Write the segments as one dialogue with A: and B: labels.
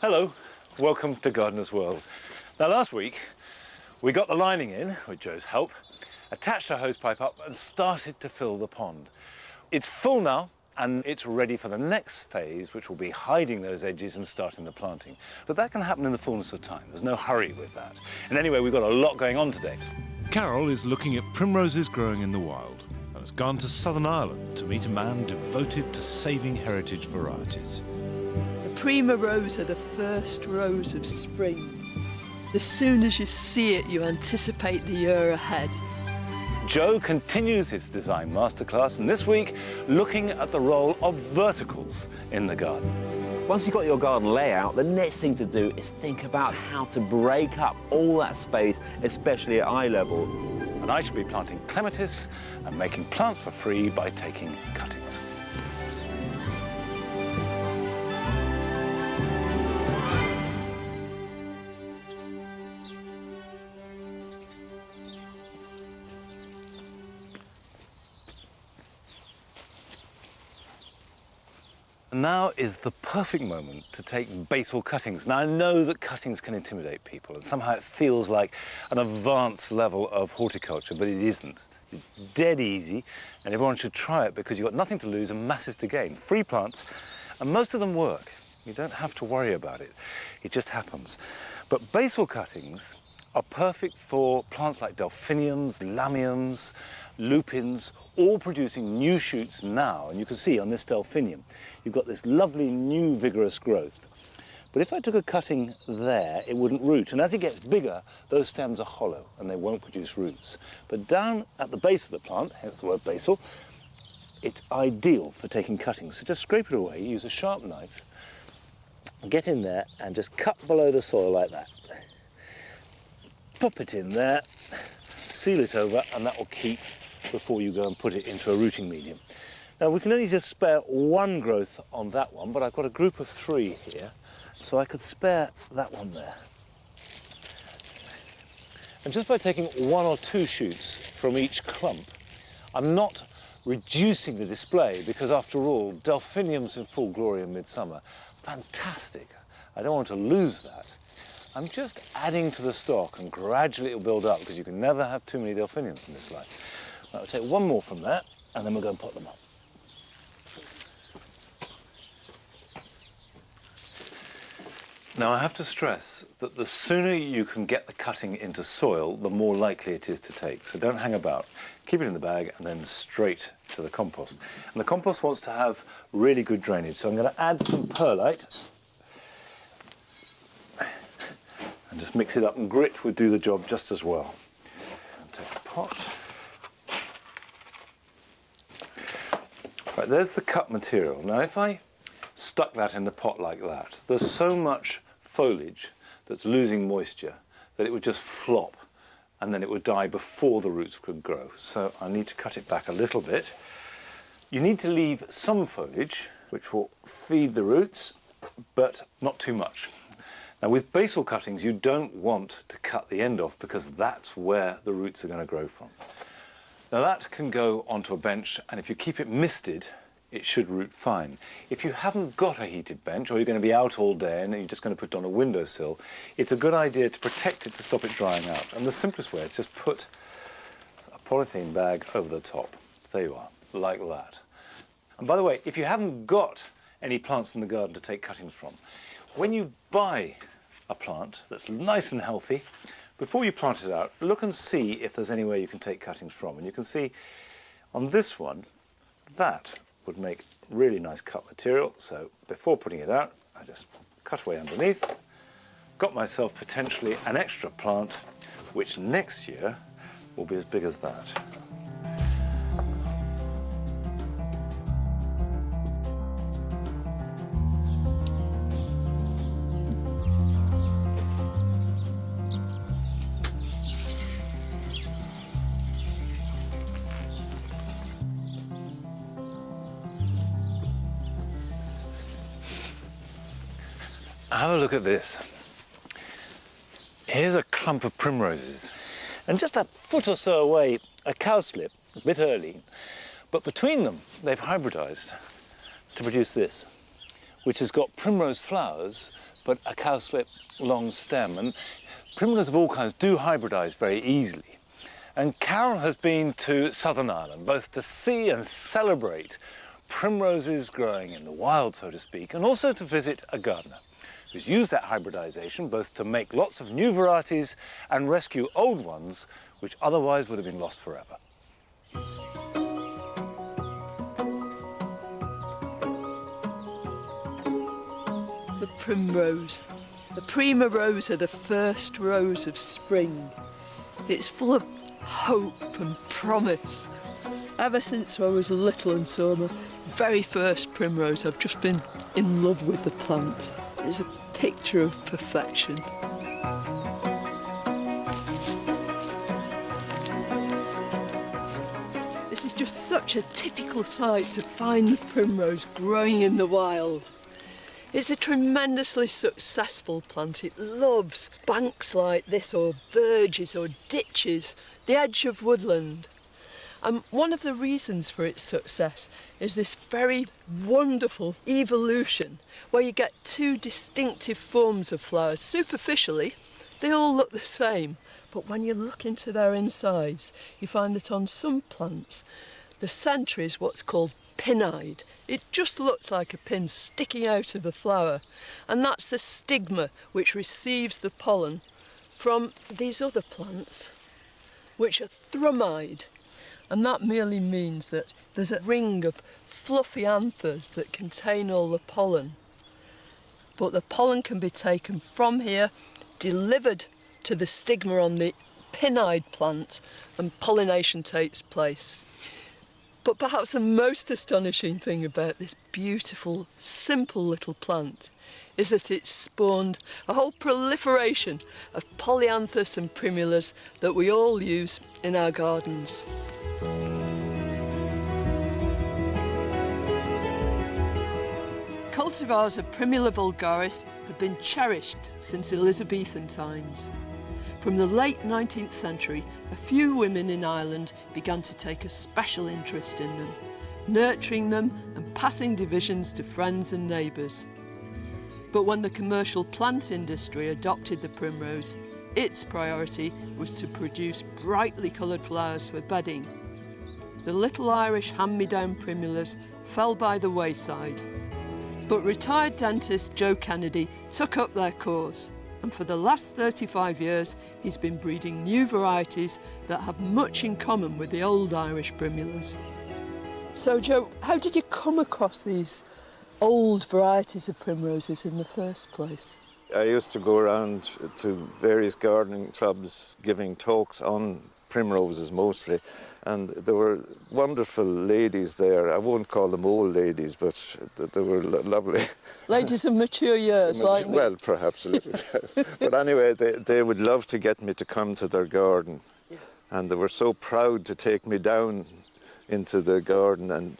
A: Hello, welcome to Gardener's World. Now last week we got the lining in, with Joe's help, attached our hosepipe up and started to fill the pond. It's full now and it's ready for the next phase, which will be hiding those edges and starting the planting. But that can happen in the fullness of time. There's no hurry with that. And anyway, we've got a lot going on today.
B: Carol is looking at primroses growing in the wild and has gone to Southern Ireland to meet a man devoted to saving heritage varieties.
C: The Primroses are the first rose of spring. As soon as you see it, you anticipate the year ahead.
A: Joe continues his design masterclass, and this week looking at the role of verticals in the garden.
D: Once you've got your garden layout, the next thing to do is think about how to break up all that space, especially at eye level.
A: And I shall be planting Clematis and making plants for free by taking cuttings. Now is the perfect moment to take basal cuttings. Now I know that cuttings can intimidate people and somehow it feels like an advanced level of horticulture, but it isn't. It's dead easy and everyone should try it because you've got nothing to lose and masses to gain. Free plants, and most of them work. You don't have to worry about it. It just happens. But basal cuttings are perfect for plants like delphiniums, lamiums, lupins, all producing new shoots now. And you can see on this delphinium, you've got this lovely new vigorous growth. But if I took a cutting there, it wouldn't root. And as it gets bigger, those stems are hollow and they won't produce roots. But down at the base of the plant, hence the word basal, it's ideal for taking cuttings. So just scrape it away, use a sharp knife, get in there and just cut below the soil like that. Pop it in there, seal it over, and that will keep before you go and put it into a rooting medium. Now we can only just spare one growth on that one, but I've got a group of 3 here, so I could spare that one there. And just by taking 1 or 2 shoots from each clump, I'm not reducing the display, because after all, delphiniums in full glory in midsummer, fantastic. I don't want to lose that. I'm just adding to the stock and gradually it'll build up because you can never have too many delphiniums in this life. Right, we'll take 1 more from that and then we'll go and pot them up. Now I have to stress that the sooner you can get the cutting into soil, the more likely it is to take. So don't hang about. Keep it in the bag and then straight to the compost. And the compost wants to have really good drainage. So I'm going to add some perlite. And just mix it up, and grit would do the job just as well. And take the pot. Right, there's the cut material. Now if I stuck that in the pot like that, there's so much foliage that's losing moisture that it would just flop and then it would die before the roots could grow. So I need to cut it back a little bit. You need to leave some foliage which will feed the roots, but not too much. Now with basal cuttings, you don't want to cut the end off because that's where the roots are going to grow from. Now that can go onto a bench, and if you keep it misted, it should root fine. If you haven't got a heated bench, or you're going to be out all day and you're just going to put it on a windowsill, it's a good idea to protect it to stop it drying out. And the simplest way is just put a polythene bag over the top. There you are, like that. And by the way, if you haven't got any plants in the garden to take cuttings from, when you buy a plant that's nice and healthy, before you plant it out, look and see if there's anywhere you can take cuttings from. And you can see on this one, that would make really nice cut material. So before putting it out, I just cut away underneath, got myself potentially an extra plant, which next year will be as big as that. Have a look at this. Here's a clump of primroses, and just a foot or so away, a cowslip, a bit early, but between them, they've hybridized to produce this, which has got primrose flowers, but a cowslip long stem. And primulas of all kinds do hybridize very easily. And Carol has been to Southern Ireland, both to see and celebrate primroses growing in the wild, so to speak, and also to visit a gardener who's used that hybridization both to make lots of new varieties and rescue old ones which otherwise would have been lost forever.
C: The primrose. The Primroses, the first rose of spring. It's full of hope and promise. Ever since I was little and saw my very first primrose, I've just been in love with the plant. It's a picture of perfection. This is just such a typical sight to find the primrose growing in the wild. It's a tremendously successful plant. It loves banks like this, or verges, or ditches, the edge of woodland. And one of the reasons for its success is this very wonderful evolution where you get two distinctive forms of flowers. Superficially, they all look the same, but when you look into their insides, you find that on some plants, the centre is what's called pinnide. It just looks like a pin sticking out of the flower, and that's the stigma which receives the pollen from these other plants, which are thrumide. And that merely means that there's a ring of fluffy anthers that contain all the pollen. But the pollen can be taken from here, delivered to the stigma on the pinnide plant, and pollination takes place. But perhaps the most astonishing thing about this beautiful, simple little plant is that it's spawned a whole proliferation of polyanthus and primulas that we all use in our gardens. Cultivars of Primula vulgaris have been cherished since Elizabethan times. From the late 19th century, a few women in Ireland began to take a special interest in them, nurturing them and passing divisions to friends and neighbours. But when the commercial plant industry adopted the primrose, its priority was to produce brightly coloured flowers for bedding. The little Irish hand-me-down primulas fell by the wayside. But retired dentist Joe Kennedy took up their cause, and for the last 35 years he's been breeding new varieties that have much in common with the old Irish primulas. So Joe, how did you come across these old varieties of primroses in the first place?
E: I used to go around to various gardening clubs giving talks on primroses mostly, and there were wonderful ladies there. I won't call them old ladies, but they were lovely.
C: Ladies of mature years, like me.
E: Well, perhaps a little bit. But anyway, they would love to get me to come to their garden. Yeah. And they were so proud to take me down into the garden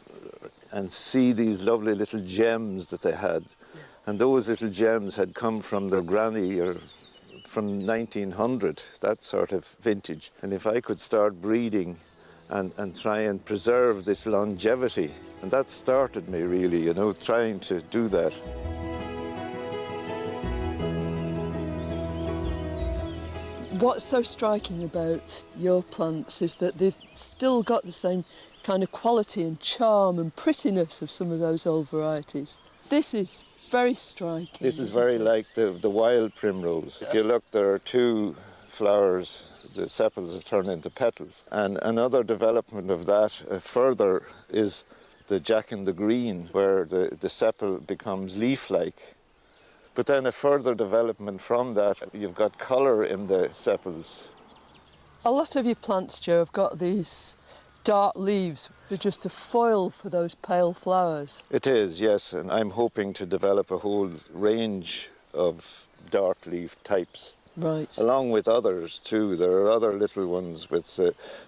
E: and see these lovely little gems that they had. Yeah. And those little gems had come from their granny, or from 1900, that sort of vintage. And if I could start breeding and try and preserve this longevity, and that started me really, you know, trying to do that.
C: What's so striking about your plants is that they've still got the same kind of quality and charm and prettiness of some of those old varieties. This is very striking.
E: This is very like the wild primrose. If you look, there are two flowers, the sepals have turned into petals. And another development of that further is the Jack in the Green, where the sepal becomes leaf-like. But then a further development from that, you've got colour in the sepals.
C: A lot of your plants, Joe, have got these dark leaves. They're just a foil for those pale flowers.
E: It is, yes, and I'm hoping to develop a whole range of dark leaf types.
C: Right.
E: Along with others too. There are other little ones with,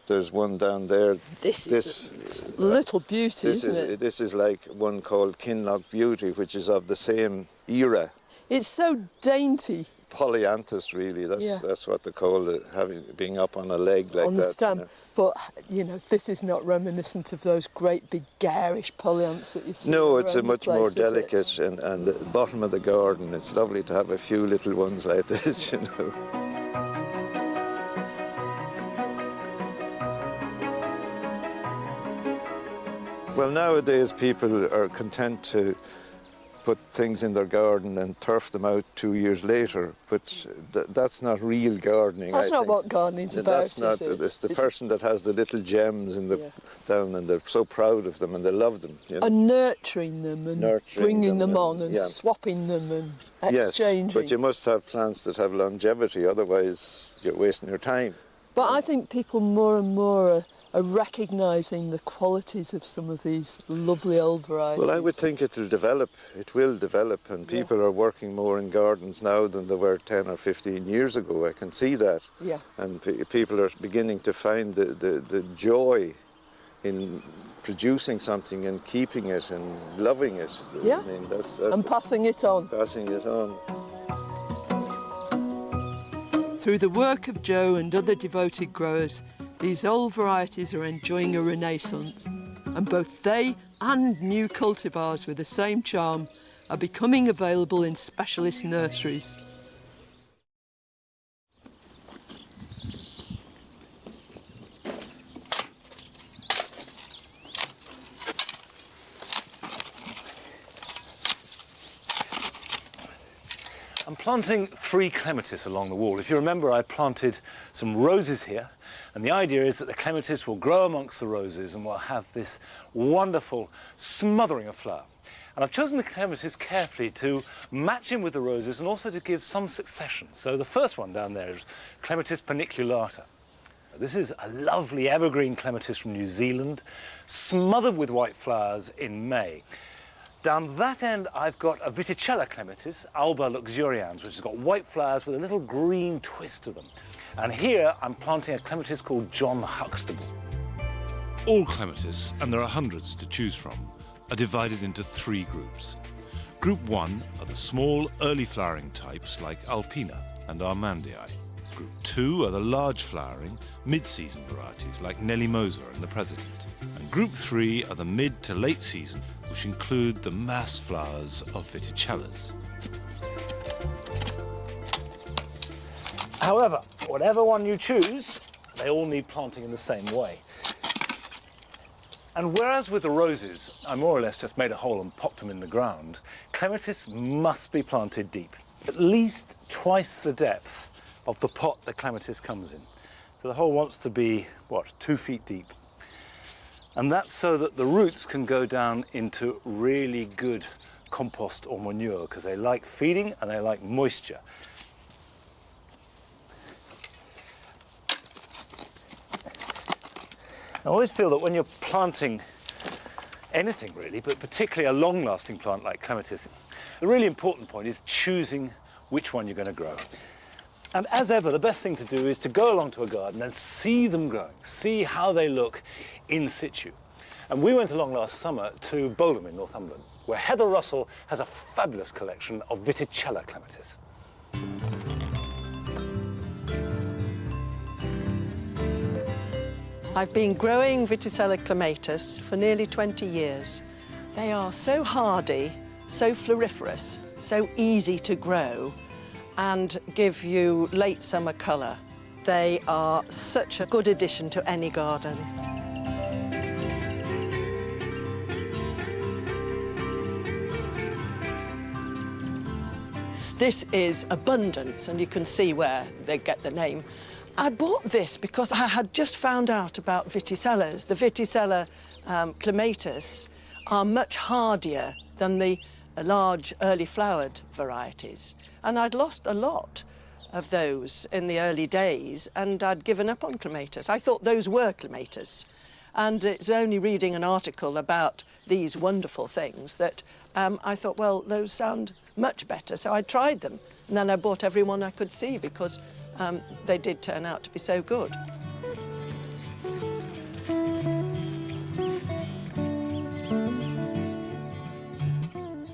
E: there's one down there.
C: This is a little beauty, isn't it?
E: This is like one called Kinloch Beauty, which is of the same era.
C: It's so dainty.
E: polyanthus, really. That's what they call it, being up on a leg like
C: on the
E: that.
C: stem.
E: You know.
C: But, you know, this is not reminiscent of those great big garish polyanths that you see.
E: No, it's a
C: around
E: much
C: the place,
E: more
C: is it?
E: delicate, and the bottom of the garden, it's lovely to have a few little ones like this, you know. Well, nowadays people are content to put things in their garden and turf them out 2 years later, but that's not real gardening.
C: That's
E: I
C: not
E: think.
C: what gardening's about,
E: That's not.
C: is it?
E: It's the person that has the little gems in the down, and they're so proud of them and they love them. You know?
C: And nurturing them and bringing them on and swapping them and exchanging.
E: Yes, but you must have plants that have longevity, otherwise you're wasting your time.
C: But I think people more and more are recognising the qualities of some of these lovely old varieties.
E: Well, I would think it will develop, and people are working more in gardens now than they were 10 or 15 years ago. I can see that.
C: Yeah.
E: And people are beginning to find the joy in producing something and keeping it and loving it.
C: Yeah,
E: I mean, that's
C: and passing it on.
E: Passing it on.
C: Through the work of Joe and other devoted growers, these old varieties are enjoying a renaissance, and both they and new cultivars with the same charm are becoming available in specialist nurseries.
A: I'm planting 3 clematis along the wall. If you remember, I planted some roses here, and the idea is that the clematis will grow amongst the roses and will have this wonderful smothering of flower. And I've chosen the clematis carefully to match in with the roses and also to give some succession. So the first one down there is Clematis paniculata. This is a lovely evergreen clematis from New Zealand, smothered with white flowers in May. Down that end, I've got a Viticella clematis, Alba luxurians, which has got white flowers with a little green twist to them. And here, I'm planting a clematis called John Huxtable.
B: All clematis, and there are hundreds to choose from, are divided into 3 groups. Group 1 are the small, early flowering types like Alpina and Armandii. Group 2 are the large flowering, mid-season varieties like Nellymosa and the President. And Group 3 are the mid to late season, which include the mass flowers of Viticellas.
A: However, whatever one you choose, they all need planting in the same way. And whereas with the roses, I more or less just made a hole and popped them in the ground, clematis must be planted deep, at least twice the depth of the pot the clematis comes in. So the hole wants to be, 2 feet deep. And that's so that the roots can go down into really good compost or manure, because they like feeding and they like moisture. I always feel that when you're planting anything really, but particularly a long-lasting plant like clematis, the really important point is choosing which one you're going to grow. And as ever, the best thing to do is to go along to a garden and see them growing, see how they look in situ. And we went along last summer to Bolham in Northumberland, where Heather Russell has a fabulous collection of Viticella clematis.
F: I've been growing Viticella clematis for nearly 20 years. They are so hardy, so floriferous, so easy to grow, and give you late summer colour. They are such a good addition to any garden. This is Abundance, and you can see where they get the name. I bought this because I had just found out about Viticellas. The Viticella clematis are much hardier than the large early flowered varieties. And I'd lost a lot of those in the early days, and I'd given up on clematis. I thought those were clematis. And it's only reading an article about these wonderful things that I thought, well, those sound much better. So I tried them, and then I bought every one I could see because they did turn out to be so good.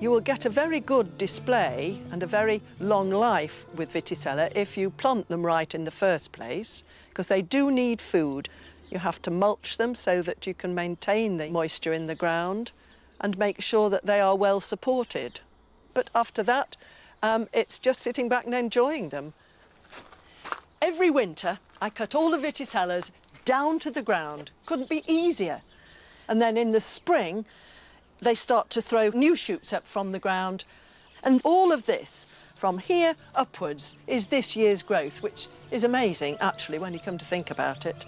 F: You will get a very good display and a very long life with Viticella if you plant them right in the first place, because they do need food. You have to mulch them so that you can maintain the moisture in the ground and make sure that they are well supported. But after that, it's just sitting back and enjoying them. Every winter, I cut all the Viticellas down to the ground. Couldn't be easier. And then in the spring, they start to throw new shoots up from the ground. And all of this, from here upwards, is this year's growth, which is amazing, actually, when you come to think about it.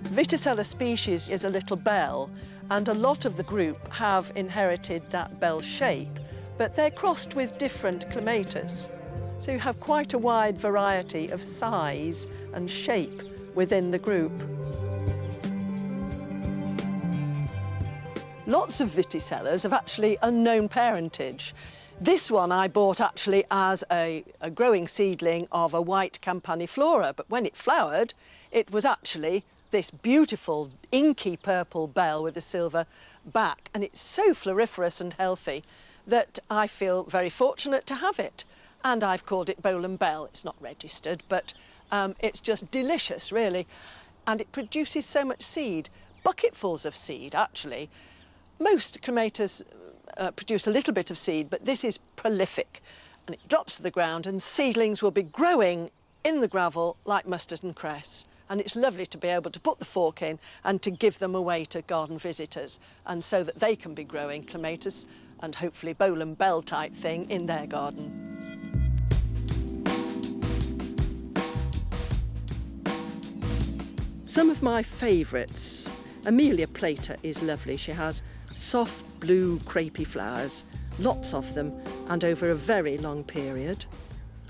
F: Viticella species is a little bell, and a lot of the group have inherited that bell shape, but they're crossed with different Clematis. So you have quite a wide variety of size and shape within the group. Lots of Viticellas have actually unknown parentage. This one I bought actually as a growing seedling of a white campaniflora, but when it flowered, it was actually this beautiful inky purple bell with a silver back, and it's so floriferous and healthy that I feel very fortunate to have it. And I've called it Bolan Bell. It's not registered, but it's just delicious, really. And it produces so much seed, bucketfuls of seed, actually. Most Clematis produce a little bit of seed, but this is prolific. And it drops to the ground, and seedlings will be growing in the gravel like mustard and cress. And it's lovely to be able to put the fork in and to give them away to garden visitors, and so that they can be growing Clematis and hopefully Bolan Bell type thing in their garden. Some of my favourites. Amelia Plata is lovely. She has soft blue crepey flowers, lots of them, and over a very long period.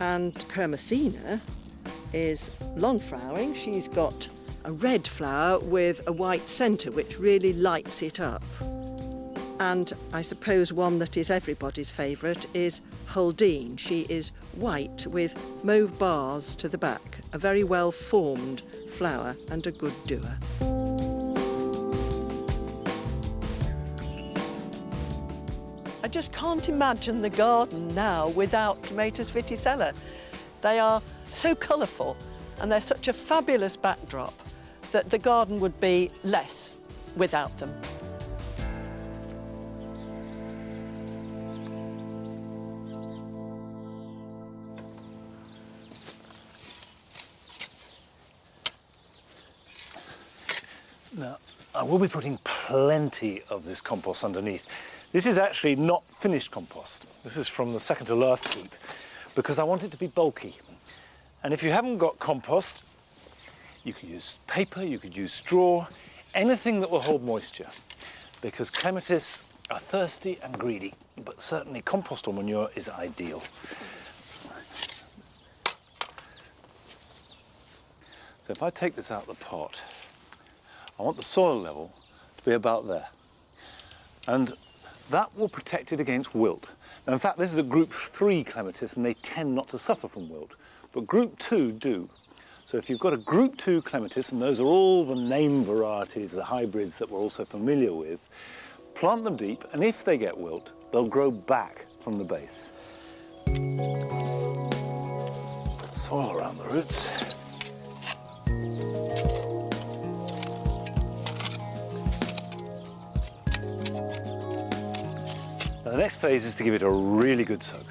F: And Kermesina is long flowering. She's got a red flower with a white centre, which really lights it up. And I suppose one that is everybody's favourite is Huldine. She is white with mauve bars to the back, a very well formed flower and a good doer. I just can't imagine the garden now without Clematis Viticella. They are so colourful and they're such a fabulous backdrop that the garden would be less without them.
A: Now, I will be putting plenty of this compost underneath. This is actually not finished compost. This is from the second to last heap because I want it to be bulky. And if you haven't got compost, you could use paper, you could use straw, anything that will hold moisture, because Clematis are thirsty and greedy, but certainly compost or manure is ideal. So if I take this out of the pot, I want the soil level to be about there. And that will protect it against wilt. Now, in fact, this is a group 3 Clematis and they tend not to suffer from wilt, but group 2 do. So if you've got a group 2 Clematis, and those are all the name varieties, the hybrids that we're also familiar with, plant them deep, and if they get wilt, they'll grow back from the base. Put soil around the roots. Now the next phase is to give it a really good soak.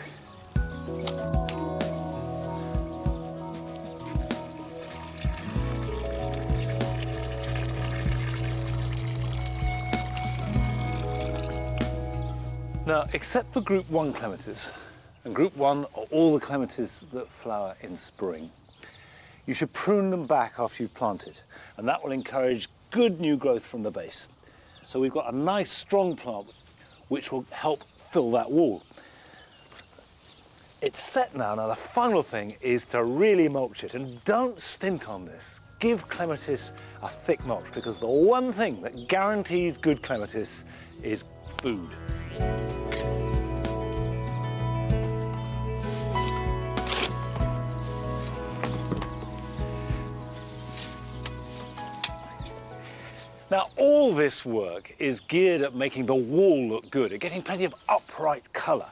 A: Now, except for group 1 Clematis, and group 1 are all the Clematis that flower in spring, you should prune them back after you've planted, and that will encourage good new growth from the base. So we've got a nice strong plant which will help fill that wall. It's set now. Now the final thing is to really mulch it, and don't stint on this. Give Clematis a thick mulch, because the one thing that guarantees good Clematis is food. Now, all this work is geared at making the wall look good, at getting plenty of upright colour.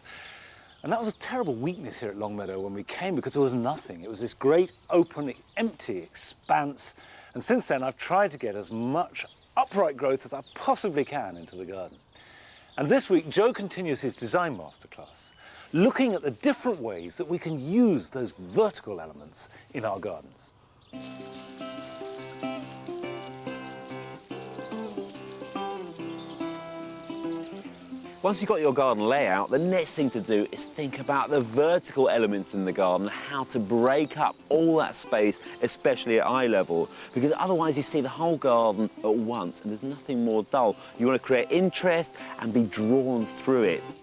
A: And that was a terrible weakness here at Longmeadow when we came, because there was nothing. It was this great, open, empty expanse. And since then, I've tried to get as much upright growth as I possibly can into the garden. And this week, Joe continues his design masterclass, looking at the different ways that we can use those vertical elements in our gardens.
D: Once you've got your garden layout, the next thing to do is think about the vertical elements in the garden, how to break up all that space, especially at eye level, because otherwise you see the whole garden at once and there's nothing more dull. You want to create interest and be drawn through it.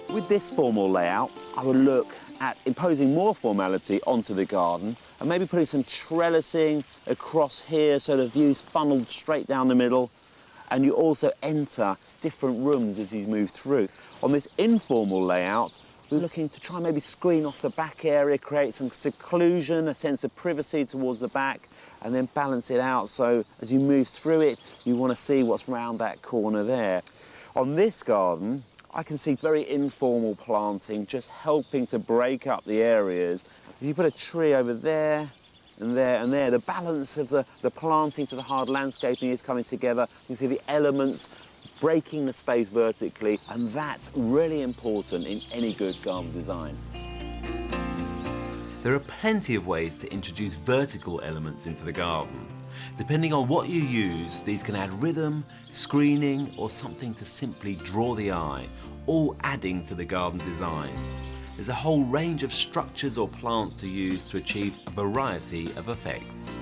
D: With this formal layout, I would look at imposing more formality onto the garden and maybe putting some trellising across here so the view's funneled straight down the middle, and you also enter different rooms as you move through. On this informal layout, we're looking to try and maybe screen off the back area, create some seclusion, a sense of privacy towards the back, and then balance it out so as you move through it, you want to see what's round that corner there. On this garden, I can see very informal planting, just helping to break up the areas. If you put a tree over there and there and there, the balance of the planting to the hard landscaping is coming together. You can see the elements breaking the space vertically, and that's really important in any good garden design. There are plenty of ways to introduce vertical elements into the garden. Depending on what you use, these can add rhythm, screening, or something to simply draw the eye, all adding to the garden design. There's a whole range of structures or plants to use to achieve a variety of effects.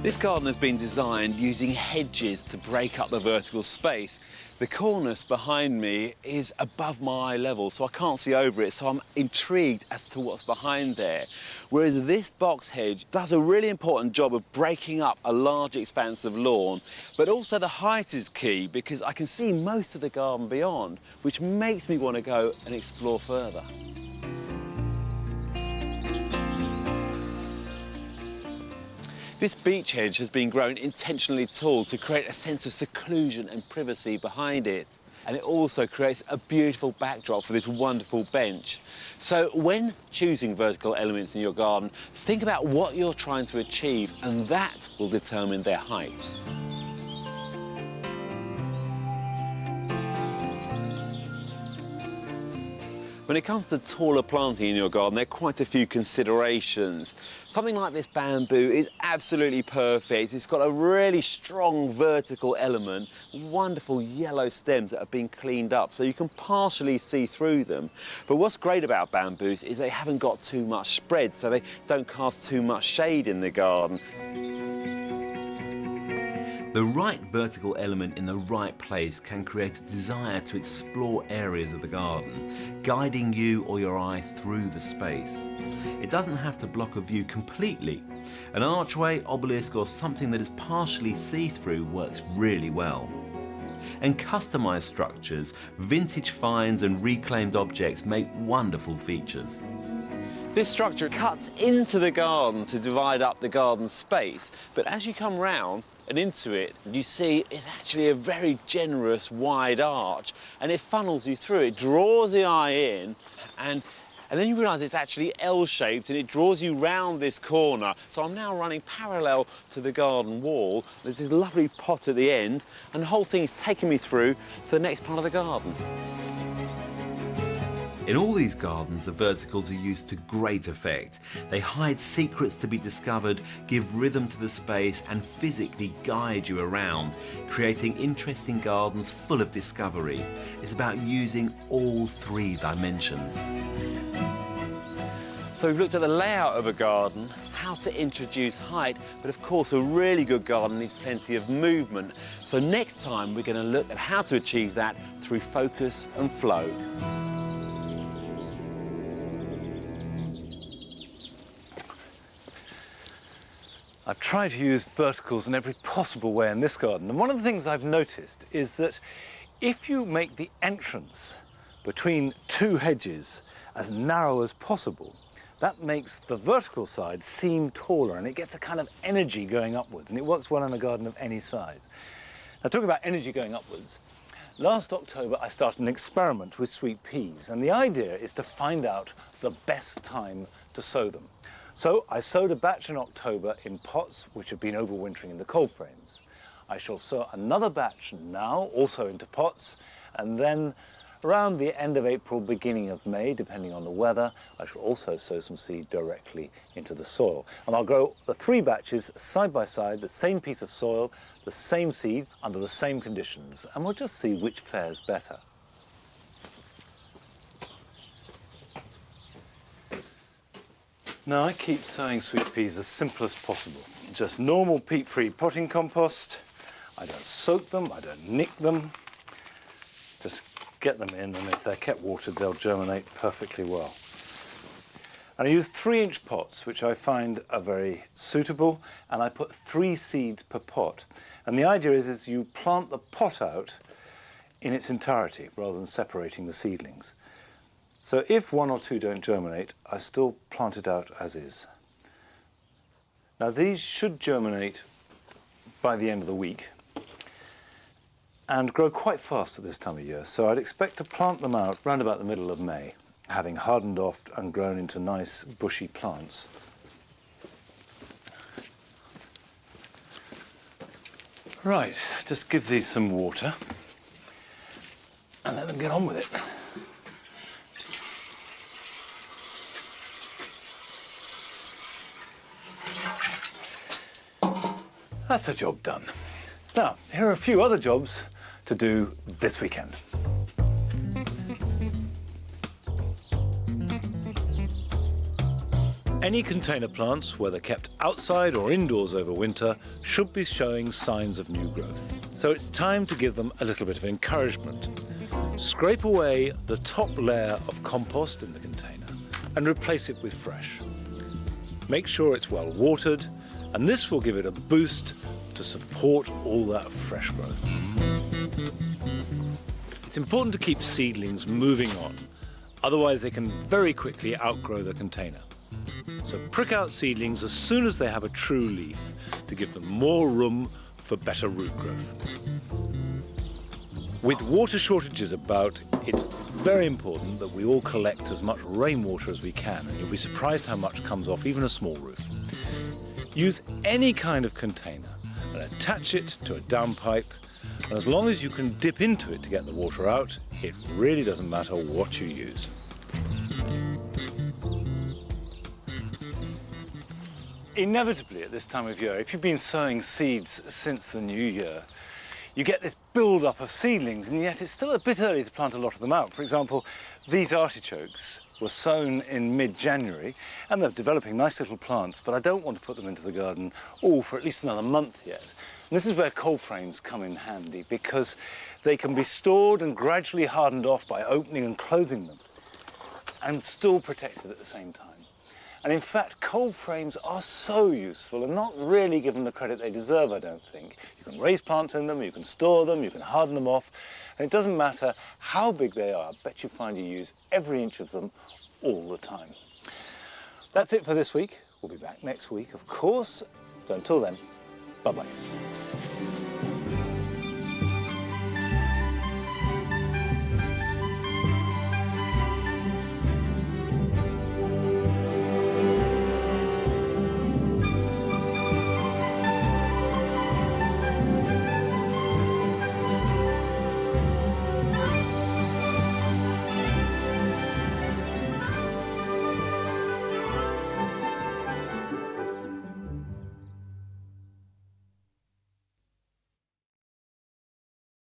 D: This garden has been designed using hedges to break up the vertical space. The cornice behind me is above my eye level, so I can't see over it, so I'm intrigued as to what's behind there. Whereas this box hedge does a really important job of breaking up a large expanse of lawn, but also the height is key because I can see most of the garden beyond, which makes me want to go and explore further. This beech hedge has been grown intentionally tall to create a sense of seclusion and privacy behind it. And it also creates a beautiful backdrop for this wonderful bench. So when choosing vertical elements in your garden, think about what you're trying to achieve, and that will determine their height. When it comes to taller planting in your garden, there are quite a few considerations. Something like this bamboo is absolutely perfect. It's got a really strong vertical element, wonderful yellow stems that have been cleaned up, so you can partially see through them. But what's great about bamboos is they haven't got too much spread, so they don't cast too much shade in the garden. The right vertical element in the right place can create a desire to explore areas of the garden, guiding you or your eye through the space. It doesn't have to block a view completely. An archway, obelisk, or something that is partially see-through works really well. And customized structures, vintage finds and reclaimed objects make wonderful features. This structure cuts into the garden to divide up the garden space, but as you come round and into it, you see it's actually a very generous wide arch, and it funnels you through. It draws the eye in, and then you realise it's actually L-shaped, and it draws you round this corner. So I'm now running parallel to the garden wall. There's this lovely pot at the end, and the whole thing is taking me through to the next part of the garden. In all these gardens, the verticals are used to great effect. They hide secrets to be discovered, give rhythm to the space, and physically guide you around, creating interesting gardens full of discovery. It's about using all three dimensions. So we've looked at the layout of a garden, how to introduce height, but of course a really good garden needs plenty of movement. So next time we're going to look at how to achieve that through focus and flow.
A: I've tried to use verticals in every possible way in this garden, and one of the things I've noticed is that if you make the entrance between two hedges as narrow as possible, That makes the vertical side seem taller, and it gets a kind of energy going upwards, and it works well in a garden of any size. Now, talking about energy going upwards, last October I started an experiment with sweet peas, and the idea is to find out the best time to sow them. So I sowed a batch in October in pots which have been overwintering in the cold frames. I shall sow another batch now, also into pots, and then around the end of April, beginning of May, depending on the weather, I shall also sow some seed directly into the soil. And I'll grow the 3 batches side by side, the same piece of soil, the same seeds, under the same conditions, and we'll just see which fares better. Now, I keep sowing sweet peas as simple as possible. Just normal peat-free potting compost. I don't soak them, I don't nick them. Just get them in, and if they're kept watered, they'll germinate perfectly well. And I use 3-inch pots, which I find are very suitable, and I put 3 seeds per pot. And the idea is you plant the pot out in its entirety, rather than separating the seedlings. So if 1 or 2 don't germinate, I still plant it out as is. Now, these should germinate by the end of the week and grow quite fast at this time of year, so I'd expect to plant them out round about the middle of May, having hardened off and grown into nice bushy plants. Right, just give these some water and let them get on with it. That's a job done. Now, here are a few other jobs to do this weekend. Any container plants, whether kept outside or indoors over winter, should be showing signs of new growth. So it's time to give them a little bit of encouragement. Scrape away the top layer of compost in the container and replace it with fresh. Make sure it's well watered, and this will give it a boost to support all that fresh growth. It's important to keep seedlings moving on, otherwise they can very quickly outgrow the container. So prick out seedlings as soon as they have a true leaf to give them more room for better root growth. With water shortages about, it's very important that we all collect as much rainwater as we can, and you'll be surprised how much comes off even a small roof. Use any kind of container and attach it to a downpipe, and as long as you can dip into it to get the water out, it really doesn't matter what you use. Inevitably at this time of year, if you've been sowing seeds since the new year, you get this build-up of seedlings, and yet it's still a bit early to plant a lot of them out. For example, these artichokes were sown in mid-January, and they're developing nice little plants, but I don't want to put them into the garden for at least another month yet. And this is where cold frames come in handy, because they can be stored and gradually hardened off by opening and closing them, and still protected at the same time. And in fact, cold frames are so useful and not really given the credit they deserve, I don't think. You can raise plants in them, you can store them, you can harden them off, and it doesn't matter how big they are. I bet you find you use every inch of them all the time. That's it for this week. We'll be back next week, of course. So until then, bye-bye.